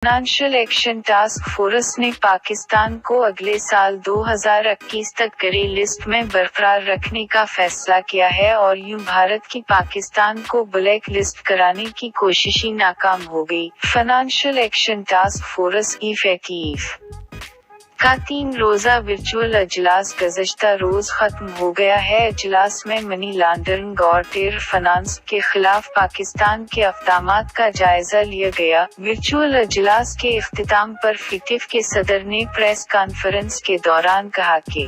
Financial action task force ने पाकिस्तान को अगले साल 2021 तक ग्रे लिस्ट में बरकरार रखने का फैसला किया है और यूं भारत की पाकिस्तान को ब्लैक लिस्ट कराने की कोशिशें नाकाम हो गई। Financial action task force (FATF) का 3 रोज़ा वर्चुअल अजलास गुज़श्ता रोज खत्म हो गया है। अजलास में मनी लॉन्ड्रिंग और टेरर फाइनेंस के खिलाफ पाकिस्तान के इक़दामात का जायजा लिया गया। वर्चुअल अजलास के इख्तिताम पर FATF के सदर ने प्रेस कॉन्फ्रेंस के दौरान कहा कि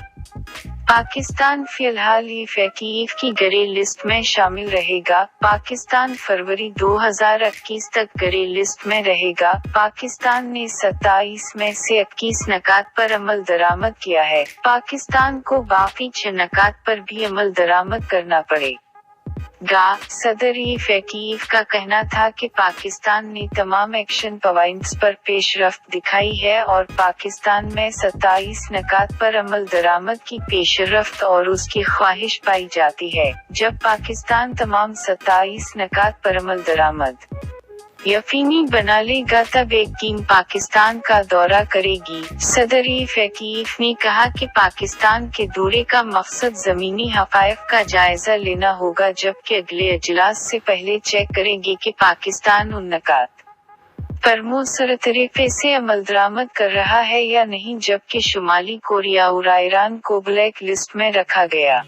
पाकिस्तान फिलहाल FATF की ग्रे लिस्ट में शामिल रहेगा। पाकिस्तान फरवरी 2021 तक ग्रे लिस्ट में रहेगा। पाकिस्तान ने 27 में से 21 नकात पर अमल दरामद किया है। पाकिस्तान को बाकी 6 नकात पर भी अमल दरामद करना पड़ेगा। सदर FATF का कहना था कि पाकिस्तान ने तमाम एक्शन पॉइंट्स पर पेशरफ्त दिखाई है और पाकिस्तान में 27 नकात पर अमल दरामद की पेशरफ्त और उसकी ख्वाहिश पाई जाती है। जब पाकिस्तान तमाम 27 नकात पर अमल दरामद यकीनी बना लेगा तब एक टीम पाकिस्तान का दौरा करेगी। सदर FATF ने कहा कि पाकिस्तान के दौरे का मकसद ज़मीनी हक़ाइक़ का जायजा लेना होगा, जबकि अगले अजलास से पहले चेक करेंगे कि पाकिस्तान उन नकात पर मौसर तरीके से अमल दरामद कर रहा है या नहीं, जबकि शुमाली कोरिया और ईरान को ब्लैक लिस्ट में रखा गया।